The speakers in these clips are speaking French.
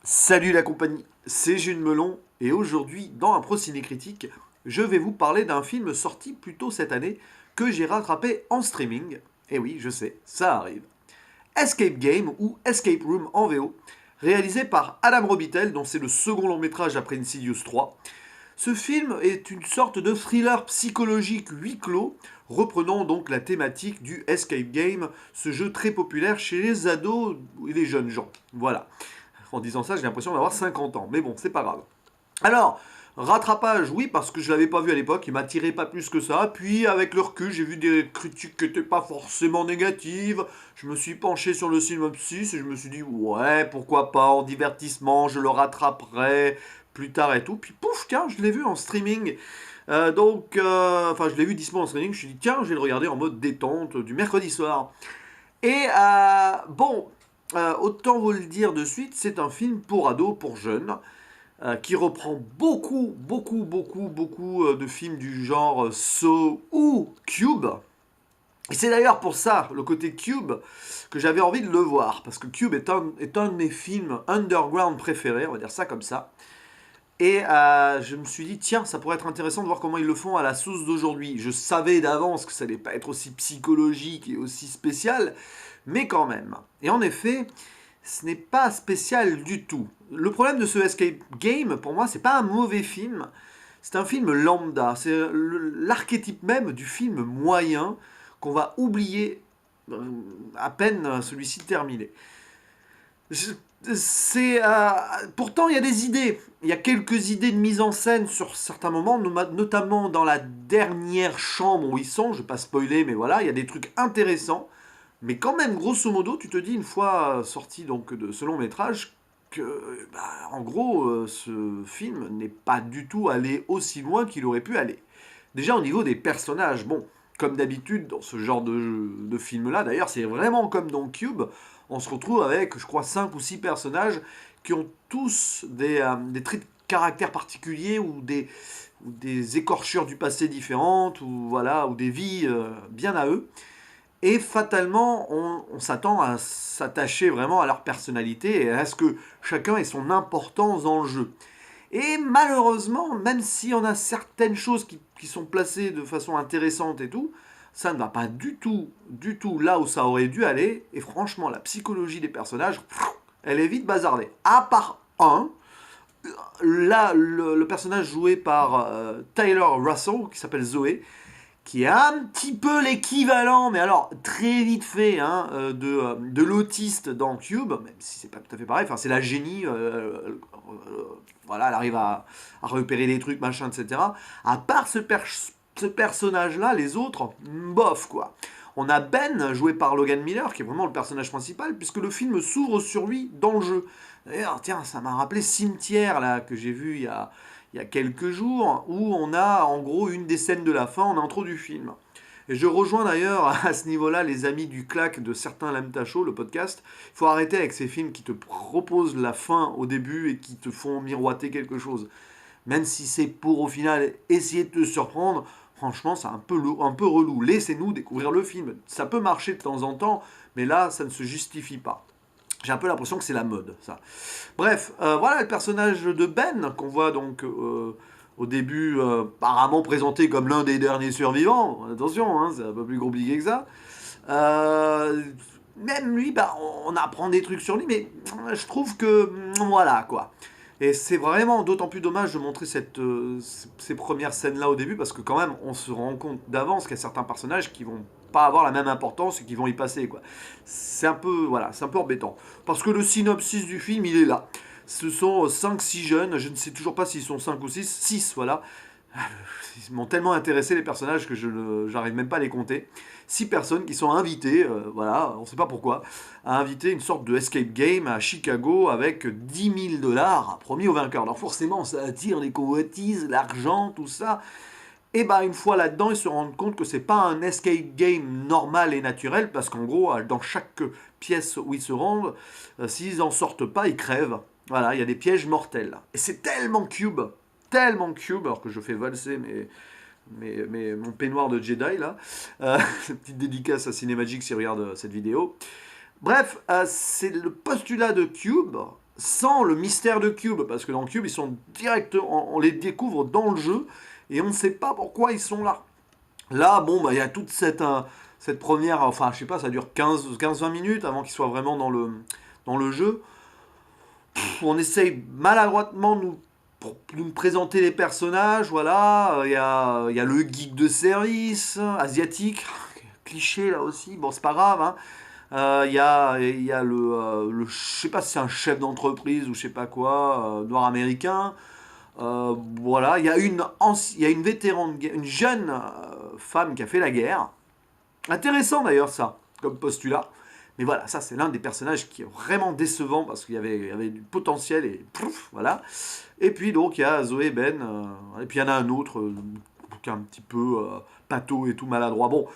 Salut la compagnie, c'est Jules Melon et aujourd'hui, dans un Pro Ciné Critique, je vais vous parler d'un film sorti plus tôt cette année que j'ai rattrapé en streaming. Et oui, je sais, ça arrive. Escape Game ou Escape Room en VO, réalisé par Adam Robitel, dont c'est le second long métrage après Insidious 3. Ce film est une sorte de thriller psychologique huis clos, reprenant donc la thématique du Escape Game, ce jeu très populaire chez les ados et les jeunes gens. Voilà. En disant ça, j'ai l'impression d'avoir 50 ans. Mais bon, c'est pas grave. Alors, rattrapage, oui, parce que je l'avais pas vu à l'époque, il m'attirait pas plus que ça. Puis, avec le recul, j'ai vu des critiques qui n'étaient pas forcément négatives. Je me suis penché sur le synopsis et je me suis dit, ouais, pourquoi pas, en divertissement, je le rattraperai plus tard et tout. Puis, pouf, tiens, je l'ai vu en streaming. Enfin, je l'ai vu dispo en streaming. Je me suis dit, tiens, je vais le regarder en mode détente du mercredi soir. Et bon, autant vous le dire de suite, c'est un film pour ados, pour jeunes, qui reprend beaucoup de films du genre Saw ou Cube. Et c'est d'ailleurs pour ça, le côté Cube, que j'avais envie de le voir, parce que Cube est un de mes films underground préférés, on va dire ça comme ça. Et je me suis dit, tiens, ça pourrait être intéressant de voir comment ils le font à la sauce d'aujourd'hui. Je savais d'avance que ça allait pas être aussi psychologique et aussi spécial, mais quand même. Et en effet, ce n'est pas spécial du tout. Le problème de ce Escape Game, pour moi, c'est pas un mauvais film. C'est un film lambda. C'est l'archétype même du film moyen qu'on va oublier à peine celui-ci terminé. Je- Pourtant, il y a des idées. Il y a quelques idées de mise en scène sur certains moments, notamment dans la dernière chambre où ils sont. Je ne vais pas spoiler, mais voilà, il y a des trucs intéressants. Mais quand même, grosso modo, tu te dis une fois sorti donc de ce long métrage que, bah, en gros, ce film n'est pas du tout allé aussi loin qu'il aurait pu aller. Déjà au niveau des personnages, bon, comme d'habitude dans ce genre de film-là, d'ailleurs, c'est vraiment comme dans Cube, on se retrouve avec, je crois, 5 ou 6 personnages qui ont tous des traits de caractère particuliers ou des écorchures du passé différentes, ou, voilà, ou des vies bien à eux. Et fatalement, on s'attend à s'attacher vraiment à leur personnalité et à ce que chacun ait son importance dans le jeu. Et malheureusement, même si on a certaines choses qui sont placées de façon intéressante et tout, ça ne va pas du tout là où ça aurait dû aller. Et franchement, la psychologie des personnages, elle est vite bazardée. À part un, là, le personnage joué par Tyler Russell, qui s'appelle Zoé, qui est un petit peu l'équivalent, mais alors très vite fait, hein, de l'autiste dans Cube, même si c'est pas tout à fait pareil, enfin c'est la génie, voilà, elle arrive à repérer des trucs, machin, etc. À part ce personnage-là, les autres, bof quoi. On a Ben, joué par Logan Miller, qui est vraiment le personnage principal, puisque le film s'ouvre sur lui dans le jeu. D'ailleurs, tiens, ça m'a rappelé Cimetière, là, que j'ai vu il y a quelques jours, où on a en gros une des scènes de la fin en intro du film. Et je rejoins d'ailleurs à ce niveau-là les amis du claque de certains Lamta Show, le podcast. Il faut arrêter avec ces films qui te proposent la fin au début et qui te font miroiter quelque chose. Même si c'est pour au final essayer de te surprendre, franchement c'est un peu relou. Laissez-nous découvrir le film. Ça peut marcher de temps en temps, mais là ça ne se justifie pas. J'ai un peu l'impression que c'est la mode, ça. Bref, voilà le personnage de Ben, qu'on voit donc au début apparemment présenté comme l'un des derniers survivants. Attention, hein, c'est un peu plus compliqué que ça. Euh, Même lui, bah, on apprend des trucs sur lui, mais je trouve que voilà quoi. Et c'est vraiment d'autant plus dommage de montrer ces premières scènes-là au début, parce que quand même, on se rend compte d'avance qu'il y a certains personnages qui vont pas avoir la même importance et qui vont y passer, quoi. C'est un peu, voilà, c'est un peu embêtant. Parce que le synopsis du film, il est là. Ce sont cinq six jeunes, je ne sais toujours pas s'ils sont 5 ou 6 6 voilà. Ils m'ont tellement intéressé les personnages que j'arrive même pas à les compter. 6 personnes qui sont invitées, voilà, on ne sait pas pourquoi, à inviter une sorte de escape game à Chicago avec 10 000 $ promis aux vainqueurs. Alors forcément, ça attire les convoitises, l'argent, tout ça. Et bah une fois là-dedans, ils se rendent compte que c'est pas un escape game normal et naturel, parce qu'en gros, dans chaque pièce où ils se rendent, s'ils en sortent pas, ils crèvent. Voilà, il y a des pièges mortels. Et c'est tellement cube, alors que je fais valser mon peignoir de Jedi là. Petite dédicace à Cinemagic s'il regarde cette vidéo. Bref, c'est le postulat de Cube sans le mystère de Cube, parce que dans Cube, ils sont directement, on les découvre dans le jeu, et on ne sait pas pourquoi ils sont là. Là, bon, bah, il y a toute cette première, enfin, je sais pas, ça dure 15-20 minutes avant qu'ils soient vraiment dans le jeu. On essaye maladroitement pour nous présenter les personnages, voilà. Il y a le geek de service, asiatique, cliché là aussi, bon, c'est pas grave, hein. Il y a je sais pas si c'est un chef d'entreprise ou je sais pas quoi, noir américain. Voilà, il y a une vétéran une jeune femme qui a fait la guerre. Intéressant d'ailleurs ça, comme postulat. Mais voilà, ça c'est l'un des personnages qui est vraiment décevant parce qu'il y avait du potentiel et pouf, voilà. Et puis donc il y a Zoé Ben, et puis il y en a un autre qui est un petit peu pâteau et tout maladroit. Bon,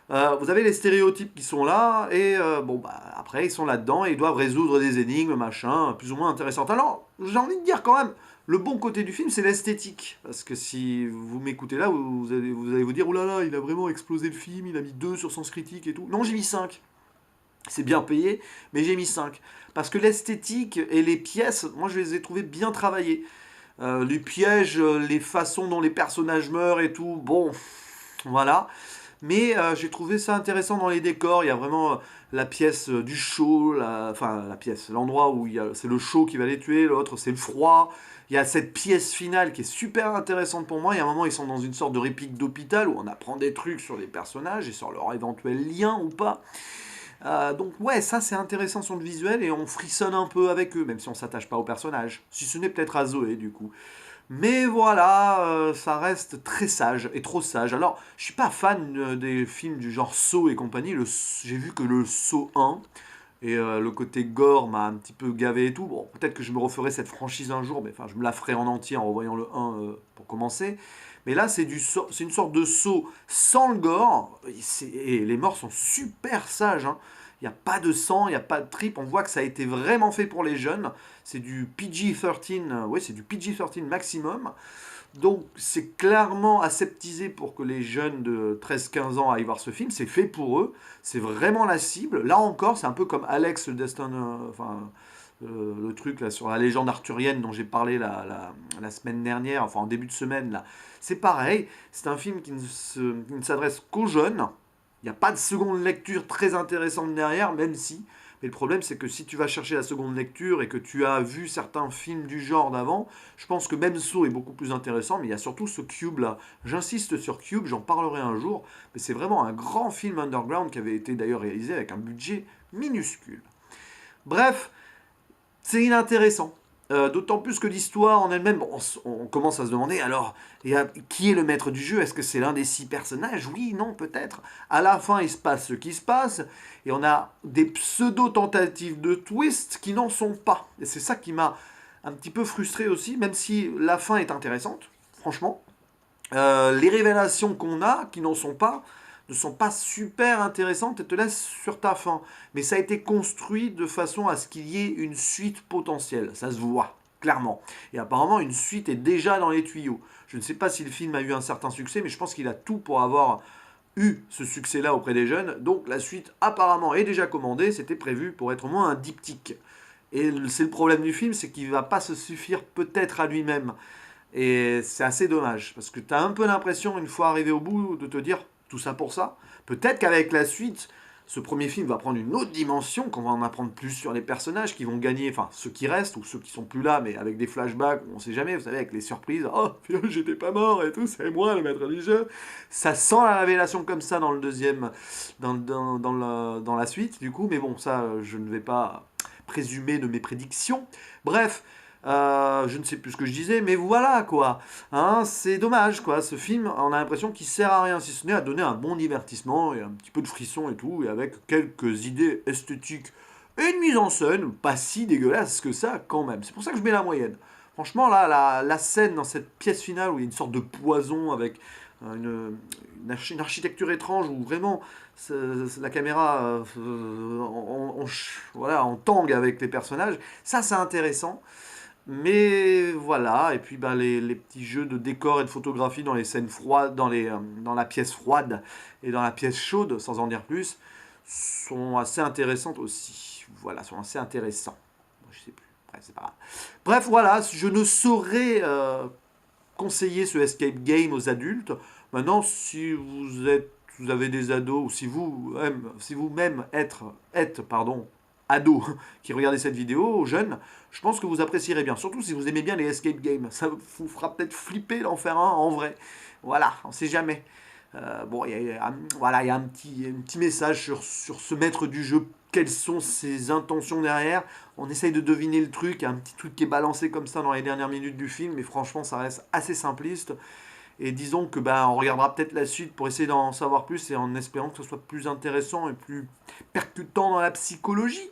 vous avez les stéréotypes qui sont là, et bon, bah, après, ils sont là-dedans et ils doivent résoudre des énigmes, machin, plus ou moins intéressantes. Alors, j'ai envie de dire quand même, le bon côté du film, c'est l'esthétique. Parce que si vous m'écoutez là, vous allez vous dire, oh là là, il a vraiment explosé le film, il a mis 2 sur Sens Critique et tout. Non, j'ai mis 5. C'est bien payé, mais j'ai mis 5. Parce que l'esthétique et les pièces, moi, je les ai trouvées bien travaillées. Les pièges, les façons dont les personnages meurent et tout, bon, voilà. Mais j'ai trouvé ça intéressant dans les décors. Il y a vraiment la pièce du show, enfin la pièce, l'endroit où c'est le show qui va les tuer, l'autre c'est le froid. Il y a cette pièce finale qui est super intéressante pour moi. Il y a un moment, ils sont dans une sorte de réplique d'hôpital où on apprend des trucs sur les personnages et sur leur éventuel lien ou pas. Donc ouais, ça c'est intéressant sur le visuel et on frissonne un peu avec eux, même si on s'attache pas aux personnages. Si ce n'est peut-être à Zoé du coup. Mais voilà, ça reste très sage et trop sage. Alors, je suis pas fan des films du genre Saw et compagnie. J'ai vu que le Saw 1 et le côté gore m'a un petit peu gavé et tout. Bon, peut-être que je me referai cette franchise un jour, mais enfin, je me la ferai en entier en revoyant le 1 pour commencer. Mais là, c'est une sorte de Saw sans le gore. Et les morts sont super sages, hein. Il n'y a pas de sang, il n'y a pas de tripes. On voit que ça a été vraiment fait pour les jeunes. C'est du PG-13, oui, c'est du PG-13 maximum. Donc c'est clairement aseptisé pour que les jeunes de 13-15 ans aillent voir ce film. C'est fait pour eux. C'est vraiment la cible. Là encore, c'est un peu comme Alex, le destin, enfin, le truc là sur la légende arthurienne dont j'ai parlé la semaine dernière, enfin en début de semaine là. C'est pareil. C'est un film qui ne s'adresse qu'aux jeunes. Il n'y a pas de seconde lecture très intéressante derrière, même si. Mais le problème, c'est que si tu vas chercher la seconde lecture et que tu as vu certains films du genre d'avant, je pense que même Saw est beaucoup plus intéressant, mais il y a surtout ce Cube là. J'insiste sur Cube, j'en parlerai un jour, mais c'est vraiment un grand film underground qui avait été d'ailleurs réalisé avec un budget minuscule. Bref, c'est inintéressant. D'autant plus que l'histoire en elle-même, bon, on commence à se demander alors, qui est le maître du jeu? Est-ce que c'est l'un des 6 personnages? Oui, non, peut-être. À la fin, il se passe ce qui se passe, et on a des pseudo-tentatives de twist qui n'en sont pas. Et c'est ça qui m'a un petit peu frustré aussi, même si la fin est intéressante, franchement. Les révélations qu'on a, qui n'en sont pas, ne sont pas super intéressantes et te laissent sur ta faim. Mais ça a été construit de façon à ce qu'il y ait une suite potentielle. Ça se voit, clairement. Et apparemment, une suite est déjà dans les tuyaux. Je ne sais pas si le film a eu un certain succès, mais je pense qu'il a tout pour avoir eu ce succès-là auprès des jeunes. Donc la suite apparemment est déjà commandée. C'était prévu pour être au moins un diptyque. Et c'est le problème du film, c'est qu'il ne va pas se suffire peut-être à lui-même. Et c'est assez dommage, parce que tu as un peu l'impression, une fois arrivé au bout, de te dire tout ça pour ça. Peut-être qu'avec la suite, ce premier film va prendre une autre dimension, qu'on va en apprendre plus sur les personnages qui vont gagner, enfin ceux qui restent ou ceux qui sont plus là, mais avec des flashbacks, on sait jamais, vous savez, avec les surprises. Oh, j'étais pas mort et tout, c'est moi le maître du jeu. Ça sent la révélation comme ça dans le deuxième, dans la suite, du coup, mais bon, ça, je ne vais pas présumer de mes prédictions. Bref, je ne sais plus ce que je disais, mais voilà quoi. Hein, c'est dommage quoi. Ce film, on a l'impression qu'il sert à rien, si ce n'est à donner un bon divertissement et un petit peu de frisson et tout, et avec quelques idées esthétiques et une mise en scène pas si dégueulasse que ça quand même. C'est pour ça que je mets la moyenne. Franchement, là, la scène dans cette pièce finale où il y a une sorte de poison avec une architecture étrange où vraiment la caméra voilà, en tangue avec les personnages, ça c'est intéressant. Mais voilà, et puis ben, les petits jeux de décor et de photographie dans les scènes froides, dans la pièce froide et dans la pièce chaude, sans en dire plus, sont assez intéressantes aussi. Voilà, sont assez intéressants. Je sais plus. après, c'est pas grave. Bref, voilà, je ne saurais conseiller ce escape game aux adultes. Maintenant, si vous avez des ados, ou si vous-même êtes, pardon, ado qui regardez cette vidéo, jeunes, je pense que vous apprécierez bien. Surtout si vous aimez bien les escape games. Ça vous fera peut-être flipper d'en faire un en vrai. Voilà, on sait jamais. Bon, voilà, il y a un petit message sur ce maître du jeu. Quelles sont ses intentions derrière? On essaye de deviner le truc. Il y a un petit truc qui est balancé comme ça dans les dernières minutes du film, mais franchement, ça reste assez simpliste. Et disons que on regardera peut-être la suite pour essayer d'en savoir plus et en espérant que ce soit plus intéressant et plus percutant dans la psychologie.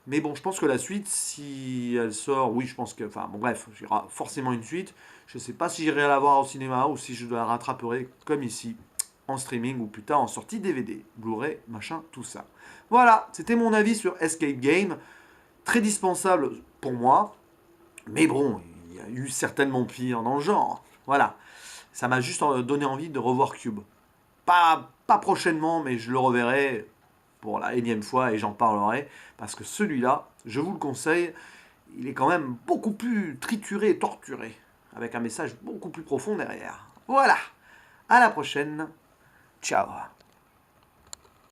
Mais bon, je pense que la suite, si elle sort, oui, je pense que. Enfin, bon, bref, il y aura forcément une suite. Je ne sais pas si j'irai la voir au cinéma ou si je la rattraperai comme ici, en streaming ou plus tard en sortie DVD, Blu-ray, machin, tout ça. Voilà, c'était mon avis sur Escape Game. Très dispensable pour moi. Mais bon, il y a eu certainement pire dans le genre. Voilà. Ça m'a juste donné envie de revoir Cube. Pas prochainement, mais je le reverrai pour la énième fois et j'en parlerai. Parce que celui-là, je vous le conseille, il est quand même beaucoup plus trituré et torturé. Avec un message beaucoup plus profond derrière. Voilà. À la prochaine. Ciao.